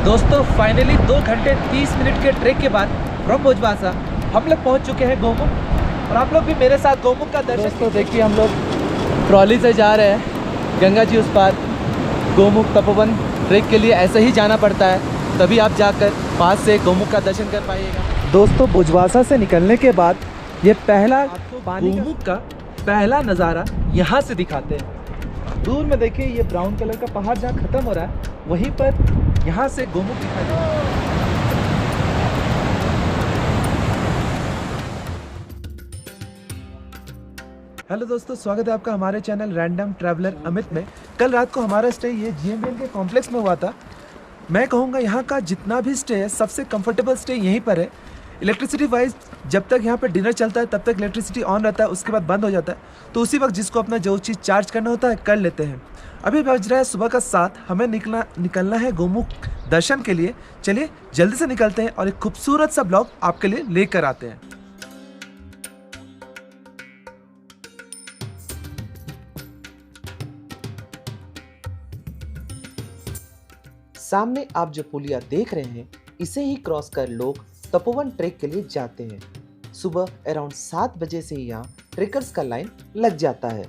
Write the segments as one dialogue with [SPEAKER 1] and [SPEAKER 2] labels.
[SPEAKER 1] दोस्तों फाइनली 2 घंटे 30 मिनट के ट्रेक के बाद फ्रॉम भोजवासा हम लोग पहुंच चुके हैं गोमुख और आप लोग भी मेरे साथ गोमुख का दर्शन। दोस्तों देखिए हम लोग ट्रॉली से जा रहे हैं गंगा जी उस पार। गोमुख तपोवन ट्रेक के लिए ऐसे ही जाना पड़ता है, तभी आप जाकर पास से गोमुख का दर्शन कर पाइएगा। दोस्तों भोजवासा से निकलने के बाद ये पहला गोमुख का पहला नज़ारा यहाँ से दिखाते हैं। दूर में देखिए ये ब्राउन कलर का पहाड़ जहाँ खत्म हो रहा है वहीं पर यहाँ से गोमुख दिखाई दे रहा है। हेलो दोस्तों, स्वागत है आपका हमारे चैनल रैंडम ट्रैवलर अमित में। कल रात को हमारा स्टे ये GMBN के कॉम्प्लेक्स में हुआ था। मैं कहूँगा यहाँ का जितना भी स्टे है सबसे कंफर्टेबल स्टे यहीं पर है। इलेक्ट्रिसिटी वाइज जब तक यहाँ पे डिनर चलता है तब तक इलेक्ट्रिसिटी ऑन रहता है, उसके बाद बंद हो जाता है। तो उसी वक्त जिसको अपना जो चीज़ चार्ज करना होता है कर लेते हैं। अभी बज रहा है सुबह का 7, हमें निकलना है गोमुख दर्शन के लिए। चलिए जल्दी से निकलते हैं और एक खूबसूरत सा ब्लॉग आपके लिए लेकर आते हैं। सामने आप जो पुलिया देख रहे हैं इसे ही क्रॉस कर लोग तपोवन ट्रेक के लिए जाते हैं। सुबह अराउंड 7 बजे से यहाँ ट्रेकर्स का लाइन लग जाता है।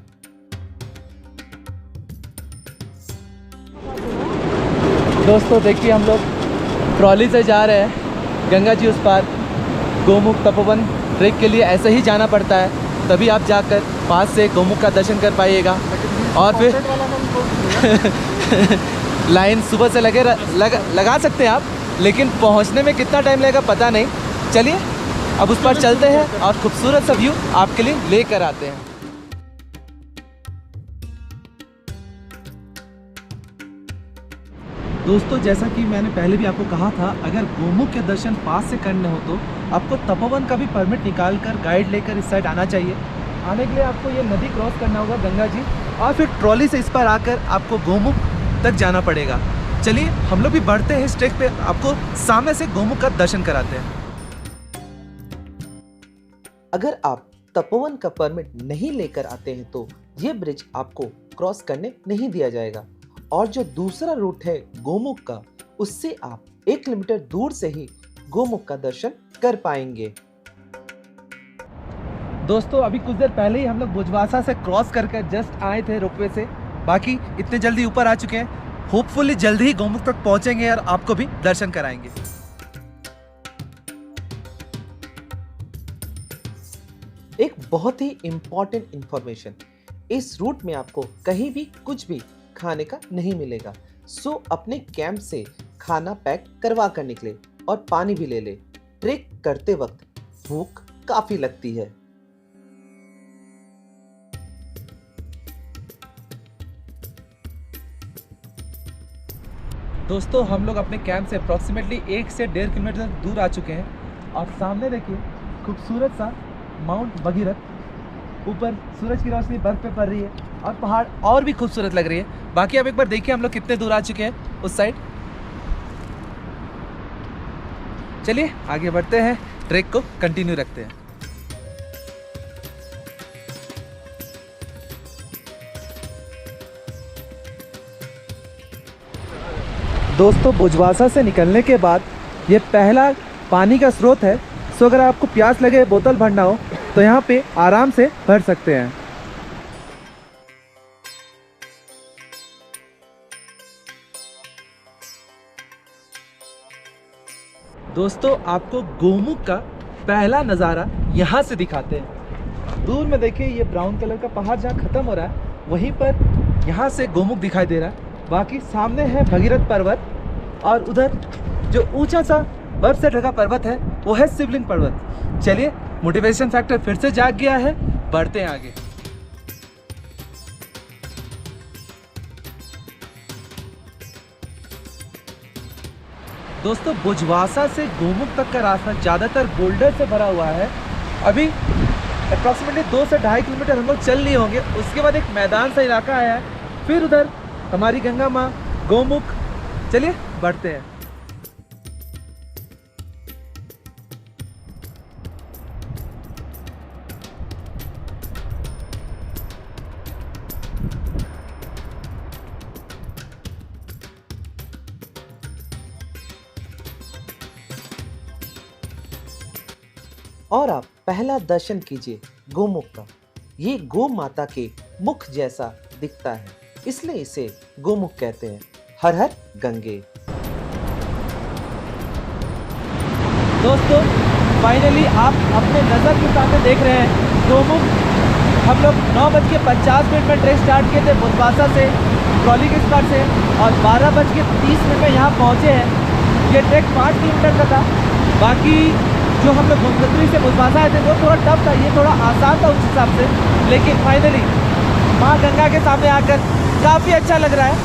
[SPEAKER 1] दोस्तों देखिए हम लोग ट्रॉली से जा रहे हैं गंगा जी उस पार। गोमुख तपोवन ट्रेक के लिए ऐसे ही जाना पड़ता है, तभी आप जाकर पास से गोमुख का दर्शन कर पाइएगा। और फिर लाइन सुबह से लगा सकते हैं आप, लेकिन पहुंचने में कितना टाइम लगेगा पता नहीं। चलिए अब उस पर चलते हैं और खूबसूरत सा व्यू आपके लिए लेकर आते हैं। दोस्तों जैसा कि मैंने पहले भी आपको कहा था, अगर गोमुख के दर्शन पास से करने हो तो आपको तपोवन का भी परमिट निकाल कर गाइड लेकर इस साइड आना चाहिए। आने के लिए आपको ये नदी क्रॉस करना होगा गंगा जी, और फिर ट्रॉली से इस पर आकर आपको गोमुख तक जाना पड़ेगा। चलिए हम लोग भी बढ़ते हैं इस ट्रैक पे, आपको सामने से गोमुख का दर्शन कराते हैं। अगर आप तपोवन का परमिट नहीं लेकर आते हैं तो ये ब्रिज आपको क्रॉस करने नहीं दिया जाएगा, और जो दूसरा रूट है गोमुख का उससे आप 1 किलोमीटर दूर से ही गोमुख का दर्शन कर पाएंगे। दोस्तों अभी कुछ देर पहले ही हम लोग भोजवासा से क्रॉस करके जस्ट आए थे रोपवे से, बाकी इतने जल्दी ऊपर आ चुके हैं। होपफुली जल्दी ही गोमुख तक पहुंचेंगे और आपको भी दर्शन कराएंगे। एक बहुत ही इंपॉर्टेंट इंफॉर्मेशन, इस रूट में आपको कहीं भी कुछ भी खाने का नहीं मिलेगा। सो अपने कैंप से खाना पैक करवा कर निकले और पानी भी ले ले। ट्रेक करते वक्त भूख काफी लगती है। दोस्तों हम लोग अपने कैंप से अप्रॉक्सीमेटली 1 से 1.5 किलोमीटर दूर आ चुके हैं और सामने देखिए खूबसूरत सा माउंट भगीरथ। ऊपर सूरज की रोशनी बर्फ पे पड़ रही है और पहाड़ और भी खूबसूरत लग रही है। बाकी आप एक बार देखिए हम लोग कितने दूर आ चुके हैं उस साइड। चलिए आगे बढ़ते हैं, ट्रेक को कंटिन्यू रखते हैं। दोस्तों भोजवासा से निकलने के बाद ये पहला पानी का स्रोत है। सो अगर आपको प्यास लगे बोतल भरना हो तो यहाँ पे आराम से भर सकते हैं। दोस्तों आपको गोमुख का पहला नज़ारा यहाँ से दिखाते हैं। दूर में देखिए ये ब्राउन कलर का पहाड़ जहाँ खत्म हो रहा है वहीं पर यहाँ से गोमुख दिखाई दे रहा है। बाकी सामने है भगीरथ पर्वत और उधर जो ऊंचा सा बर्फ से ढका पर्वत है वो है शिवलिंग पर्वत। चलिए मोटिवेशन फैक्टर फिर से जाग गया है, बढ़ते हैं आगे। दोस्तों भोजवासा से गोमुख तक का रास्ता ज़्यादातर बोल्डर से भरा हुआ है। अभी अप्रॉक्सीमेटली 2 से 2.5 किलोमीटर हम लोग चल लिए होंगे, उसके बाद एक मैदान सा इलाका आया है, फिर उधर हमारी गंगा माँ गोमुख। चलिए बढ़ते हैं। और आप पहला दर्शन कीजिए गोमुख का। ये गो माता के मुख जैसा दिखता है, इसलिए इसे गोमुख कहते हैं। हर हर गंगे। दोस्तों फाइनली आप अपने नज़र के सामने देख रहे हैं गोमुख। हम लोग 9:50 में ट्रेक स्टार्ट किए थे बुधवासा से, ट्रॉली के स्टार्ट से, और 12:30 में यहाँ पहुँचे हैं। ये ट्रैक 5 किलोमीटर का था। बाकी जो हम लोग गंगोत्री से बुधवासा आए थे वो थोड़ा टफ था, ये थोड़ा आसान था उस हिसाब से। लेकिन फाइनली माँ गंगा के सामने आकर काफ़ी अच्छा लग रहा है।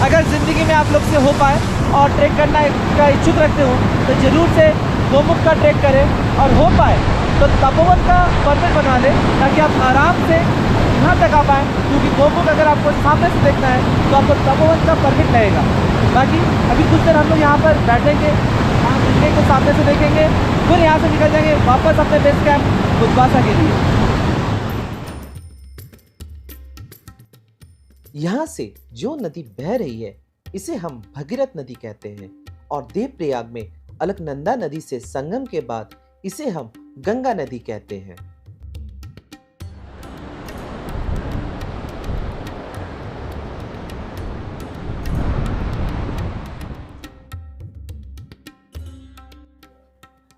[SPEAKER 1] अगर ज़िंदगी में आप लोग से हो पाए और ट्रैक करना का इच्छुक रखते हो तो ज़रूर से गोमुख का ट्रैक करें, और हो पाए तो तपोवन का परमिट बना लें ताकि आप आराम से यहाँ तक आ पाएँ। क्योंकि गोमुख अगर आपको सामने से देखना है तो आपको तपोवन का परमिट लगेगा। बाकी अभी कुछ देर हम लोग यहाँ पर बैठेंगे, गंगे को सामने से देखेंगे, फिर यहाँ से निकल जाएंगे वापस अपने बेस कैंप बुधवासा के लिए। यहाँ से जो नदी बह रही है इसे हम भगीरथ नदी कहते हैं, और देवप्रयाग में अलकनंदा नदी से संगम के बाद इसे हम गंगा नदी कहते हैं।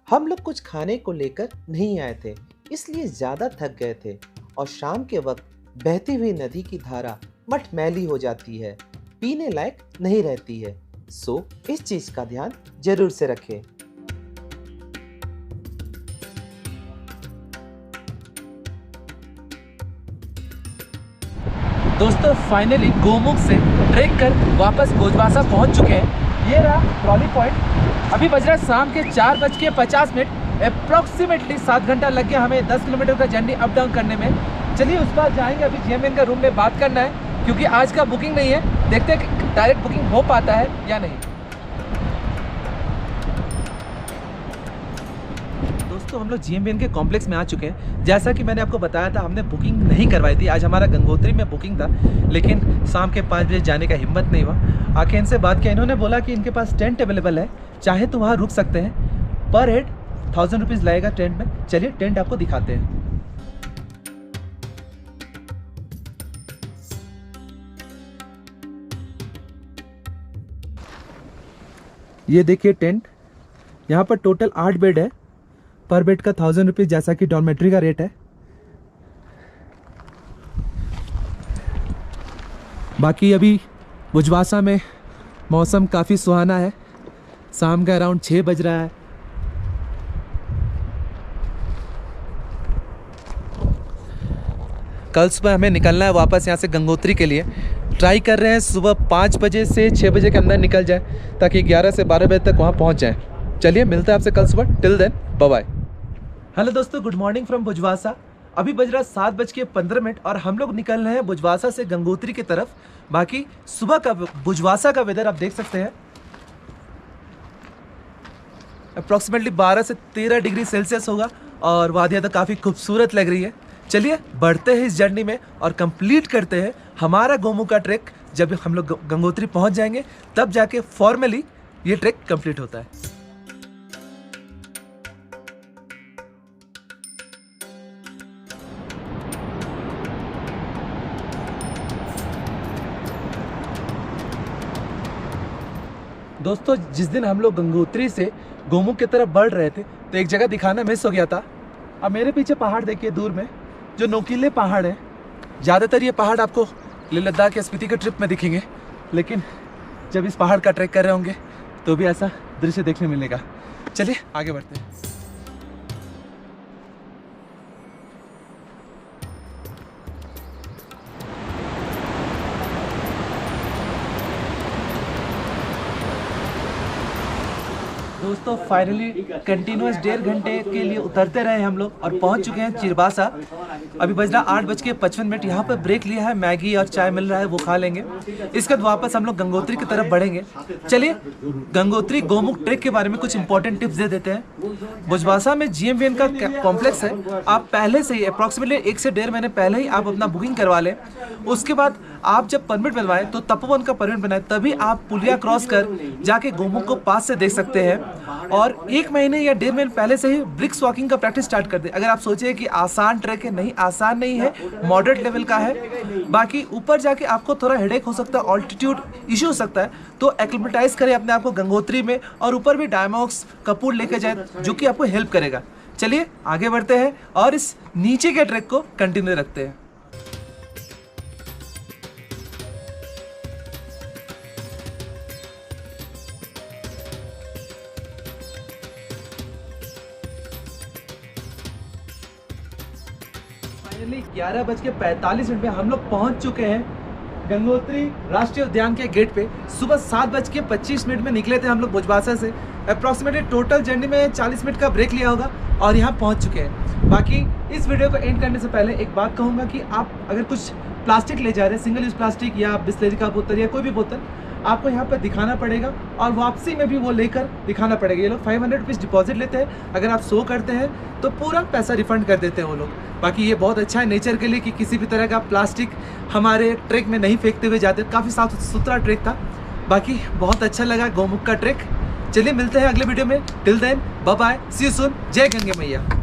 [SPEAKER 1] हम लोग कुछ खाने को लेकर नहीं आए थे, इसलिए ज्यादा थक गए थे, और शाम के वक्त बहती हुई नदी की धारा मटमैली हो जाती है, पीने लायक नहीं रहती है। सो इस चीज का ध्यान जरूर से रखें। दोस्तों फाइनली गोमुख से ट्रेक कर वापस भोजवासा पहुंच चुके हैं। ये रहा ट्रॉली पॉइंट। अभी बज रहा है शाम के 4:50। अप्रॉक्सीमेटली 7 घंटा लग गया हमें 10 किलोमीटर का जर्नी अप डाउन करने में। चलिए उस बार जाएंगे। अभी GMVN का रूम में बात करना है क्योंकि आज का बुकिंग नहीं है। देखते हैं कि डायरेक्ट बुकिंग हो पाता है या नहीं। दोस्तों हम लोग GMVN के कॉम्प्लेक्स में आ चुके हैं। जैसा कि मैंने आपको बताया था हमने बुकिंग नहीं करवाई थी। आज हमारा गंगोत्री में बुकिंग था, लेकिन शाम के 5 बजे जाने का हिम्मत नहीं हुआ। आके इनसे बात किया, इन्होंने बोला कि इनके पास टेंट अवेलेबल है, चाहे तो वहाँ रुक सकते हैं। पर हेड 1000 रुपीज़ लगेगा टेंट में। चलिए टेंट आपको दिखाते हैं। ये देखिए टेंट, यहाँ पर टोटल 8 बेड है। पर बेड का 1000 रुपीज़, जैसा कि डॉर्मेट्री का रेट है। बाकी अभी भुजवासा में मौसम काफ़ी सुहाना है। शाम का अराउंड 6 बज रहा है। कल सुबह हमें निकलना है वापस यहाँ से गंगोत्री के लिए। ट्राई कर रहे हैं सुबह 5 बजे से 6 बजे के अंदर निकल जाए ताकि 11 से 12 बजे तक वहाँ पहुँच जाए। चलिए मिलते हैं आपसे कल सुबह। Till then bye bye. Hello दोस्तों, गुड मॉर्निंग फ्रॉम भुजवासा। अभी बज रहा 7:15 और हम लोग निकल रहे हैं भुजवासा से गंगोत्री की तरफ। बाकी सुबह का भुजवासा का वेदर आप देख सकते हैं, अप्रॉक्सीमेटली 12 से 13 डिग्री सेल्सियस होगा, और वादियाँ तो काफ़ी खूबसूरत लग रही है। चलिए बढ़ते हैं इस जर्नी में और कंप्लीट करते हैं हमारा गोमुख का ट्रैक। जब हम लोग गंगोत्री पहुंच जाएंगे तब जाके फॉर्मली ये ट्रैक कंप्लीट होता है। दोस्तों जिस दिन हम लोग गंगोत्री से गोमुख की तरफ बढ़ रहे थे तो एक जगह दिखाना मिस हो गया था। अब मेरे पीछे पहाड़ देखिए दूर में, जो नोकीले पहाड़ हैं। ज़्यादातर ये पहाड़ आपको लेह लद्दाख या स्पीति के ट्रिप में दिखेंगे, लेकिन जब इस पहाड़ का ट्रैक कर रहे होंगे तो भी ऐसा दृश्य देखने मिलेगा। चलिए आगे बढ़ते हैं। दोस्तों फाइनली कंटिन्यूस 1.5 घंटे के लिए उतरते रहे हम लोग और पहुंच चुके हैं चिरबासा। अभी बज रहा 8:55। यहाँ पर ब्रेक लिया है, मैगी और चाय मिल रहा है, वो खा लेंगे। इसके बाद वापस हम लोग गंगोत्री की तरफ बढ़ेंगे। चलिए गंगोत्री गोमुख ट्रेक के बारे में कुछ इंपॉर्टेंट टिप्स दे देते हैं। भुजवासा में GMVN का कॉम्प्लेक्स है। आप पहले से ही अप्रॉक्सीमेटली 1 से 1.5 महीने पहले ही आप अपना बुकिंग करवा लें। उसके बाद आप जब परमिट बनवाएं तो तपोवन का परमिट बनाएं, तभी आप पुलिया क्रॉस कर जाके गोमुख को पास से देख सकते हैं। और 1 महीने या 1.5 महीने पहले से ही ब्रिक्स वॉकिंग का प्रैक्टिस स्टार्ट कर दे। अगर आप सोचिए कि आसान ट्रैक है, नहीं आसान नहीं है, मॉडरेट लेवल का है। बाकी ऊपर जाके आपको थोड़ा हेडेक हो सकता है, ऑल्टीट्यूड इशू हो सकता है, तो एक्लिमेटाइज करें अपने आप को गंगोत्री में, और ऊपर भी डायमॉक्स कपूर लेके जाए जो कि आपको हेल्प करेगा। चलिए आगे बढ़ते हैं और इस नीचे के ट्रैक को कंटिन्यू रखते हैं। फाइनली 11:45 में हम लोग पहुंच चुके हैं गंगोत्री राष्ट्रीय उद्यान के गेट पे। सुबह 7:25 में निकले थे हम लोग भोजबासा से। अप्रॉक्सीमेटली टोटल जर्नी में 40 मिनट का ब्रेक लिया होगा और यहाँ पहुँच चुके हैं। बाकी इस वीडियो को एंड करने से पहले एक बात कहूँगा कि आप अगर कुछ प्लास्टिक ले जा रहे हैं, सिंगल यूज़ प्लास्टिक या बिस्लेरी का बोतल या कोई भी बोतल, आपको यहाँ पर दिखाना पड़ेगा और वापसी में भी वो लेकर दिखाना पड़ेगा। ये लोग 500 रुपीज़ डिपॉजिट लेते हैं। अगर आप 100 करते हैं तो पूरा पैसा रिफंड कर देते हैं वो लोग। बाकी ये बहुत अच्छा है नेचर के लिए कि किसी भी तरह का प्लास्टिक हमारे ट्रैक में नहीं फेंकते हुए जाते। काफ़ी साफ सुथरा ट्रैक था। बाकी बहुत अच्छा लगा गौमुख का ट्रैक। चलिए मिलते हैं अगले वीडियो में। Till then bye bye, see you soon. जय गंगे मैया।